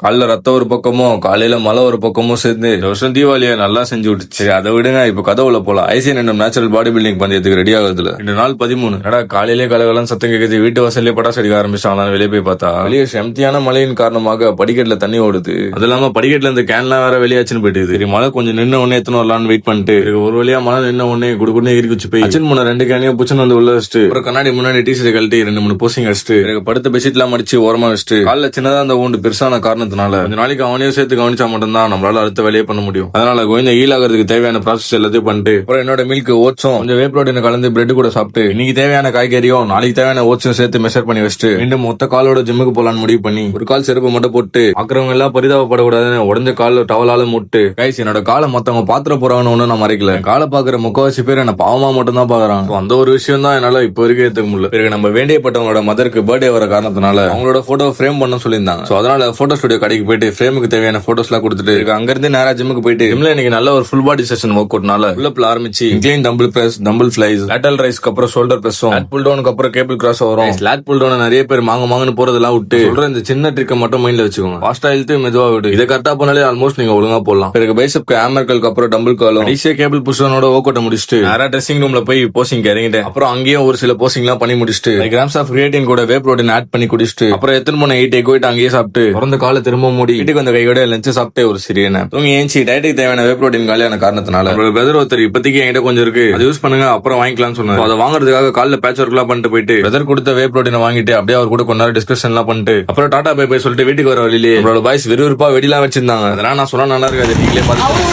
காலைல ரத்தம் ஒரு பக்கமும் காலையில மழை ஒரு பக்கமும் சேர்ந்து இந்த வருஷம் தீபாவளியை நல்லா செஞ்சு விட்டுச்சு. சரி அதை விடுங்க, இப்ப கதவுல போலாம். ஐசிஎன் என்னும் நேச்சுரல் பாடி பில்டிங் பந்தயத்துக்கு ரெடி ஆகுதுல 2 நாள் 13. ஏடா காலையிலே கலகலன்னு சத்தம் கேக்குது, வீட்டு வாசல்லே பட்டாசு அடிக்க ஆரம்பிச்சாங்க. வெளியே போய் பார்த்தா வெளியே செம்தியான மழையின் காரணமாக படிக்கட்டுல தண்ணி ஓடுது. அது இல்லாம படிக்கட்டுல இந்த கேன்லாம் வேற வெளியாச்சுன்னு போயிட்டு. சரி மழை கொஞ்சம் நின்ன உடனே எத்தனை வரலான்னு வெயிட் பண்ணிட்டு ஒரு வழியா மழை நின்ன உடனே குடுக்குன்னு இறுக்கி வச்சு போய் அச்சன் முன்ன 2 கேனையும் புச்சுன்னு வந்து உள்ள வச்சுட்டு ஒரு கண்ணாடி முன்னாடி டிஷர்ட் கழட்டி 2-3 போசிங் வச்சுட்டு படுத்த பெட்ஷீட்லாம் மடிச்சு ஓரமா வச்சுட்டு காலைல சின்னதா அந்த ஊண்டு பெருசான காரணத்தினால கொஞ்ச நாளைக்கு அவனையும் சேர்த்து கவனிச்சா மட்டும்தான் நம்மளால அடுத்த வேலையை பண்ண முடியும். அதனால கோவிந்த ஈலாகிறதுக்கு தேவையான ப்ராசஸ் எல்லாத்தையும் பண்ணிட்டு அப்புறம் என்னோட மில்க் ஓட்ஸும் கொஞ்சம் வே புரோட்டீன் கலந்து பிரெட் கூட சாப்பிட்டு இன்னைக்கு தேவையான காய்கறியும் நாளைக்கு தேவையான ஓட்ஸும் சேர்த்து மெஷர் பண்ணி வச்சுட்டு மீண்டும் மொத்த காலோட ஜிம்முக்கு போலான்னு முடிவு பண்ணி ஒரு கால் செருப்பு மட்டும் போட்டு பாக்குறவங்க எல்லாம் பரிதாபப்படக்கூடாதுன்னு உடஞ்ச கால டவலால முட்டு கைஸ் என்னோட காலை மத்தவங்க பாத்திர போறாங்கன்னு நான் மறைக்கல. காலை பாக்குற முக்கவாசி பேர் என்ன பாவமா மட்டும் தான் பாக்குறாங்க. அந்த ஒரு விஷயம் தான் என்னால இப்ப வரைக்கும் ஏத்துக்க முடியல. பிறகு நம்ம வேண்டியப்பட்டவங்களோட மதருக்கு பர்த்டே வர காரணத்தினால அவங்களோட போட்டோ ஃப்ரேம் பண்ண சொல்லியிருந்தாங்க. அதனால போட்டோ ஸ்டுடியோ கடைக்கு போயிட்டு ஃப்ரேமுக்கு தேவையான போட்டோஸ் எல்லாம் கொடுத்துட்டு அங்க இருந்து நேரா ஜிம்முக்கு போயிட்டு ஜிம்ல இன்னைக்கு நல்ல ஒரு ஃபுல் பாடி செஷன் ஒர்க் அவுட்னால புல் ஆரம்பிச்சு incline dumbbell press, dumbbell flies, lateral ரைஸ்க்கு அப்புறம் ஷோல்டர் பிரஸும், லேட் புல் டவுனுக்கு அப்புறம் கேபிள் கிராஸ் வரும். லேட் புல் டவுன் நிறைய பேர் மாங்கன்னு போறதெல்லாம் விட்டு சொல்ற இந்த சின்ன ட்ரிக்கை மட்டும் மைண்ட்ல வச்சுக்கோங்க. ஃபாஸ்டா இழுத்து மெதுவா விடு. இதை கரெக்டா பண்ணாலே ஆல்மோஸ்ட் நீங்க ஒழுங்கா போடலாம். பிறகு பைசப்க்கு ஹேமர்களுக்கு அப்புறம் டம்பிள் காலும் ஈஸியா கேபிள் புஷ்ஷனோட ஒர்க் அவுட் முடிச்சுட்டு நேரா ட்ரெஸ்ஸிங் ரூம்ல போய் போசிங் இறங்கிட்டேன். அப்புறம் அங்கேயும் ஒரு சில போசிங் எல்லாம் பண்ணி முடிச்சுட்டு கிராம்ஸ் ஆஃப் கிரியேட்டின் கூட வே புரோட்டீன் ஆட் பண்ணி குடிச்சிட்டு அப்புறம் எத்தனை போன 8 எக் ஒயிட் அங்கேயே சாப்பிட்டு பிறந்த கால திரும்ப மூடி வீட்டுக்கு வந்த கையோட லஞ்ச் சாப்பிட்டு ஒரு சிறிய தூங்கி ஏஞ்சி டயட்டுக்கு தேவையான வே புரோட்டீன் காலியான காரணத்தினால பிரதர் ஒருத்தர் இப்போதைக்கு என்கிட்ட கொஞ்சம் இருக்கு, அது யூஸ் பண்ணுங்க அப்புறம் வாங்கிக்கலாம்னு சொன்னாரு. அதை வாங்குறதுக்காக காலைல பேட்ச் ஒர்க் எல்லாம் பண்ணிட்டு போயிட்டு பிரதர் கொடுத்த வே புரோட்டீனை வாங்கிட்டு அப்படியே அவர் கூட கொஞ்ச நேரம் டிஸ்கஷன் எல்லாம் பண்ணிட்டு அப்புறம் டாடா பை போய் சொல்லிட்டு வீட்டுக்கு வர வழியிலே அவரோட பாய்ஸ் விறுவிறுப்பா வெடிலாம் வச்சிருந்தாங்க. அதெல்லாம் நான் சொன்னா நல்லா இருக்காது, நீங்களே பார்த்து.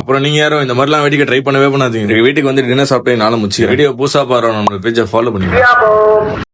அப்புறம் நீங்க யாரும் இந்த மாதிரிலாம் வெடிக்க ட்ரை பண்ணவே பண்ணாதீங்க. வீட்டுக்கு வந்து டின்னர் சாப்பிட்டு நானும் முச்சு வீடியோ புதுசா பாருங்க, நம்ம பேஜை ஃபாலோ பண்ணிக்கலாம்.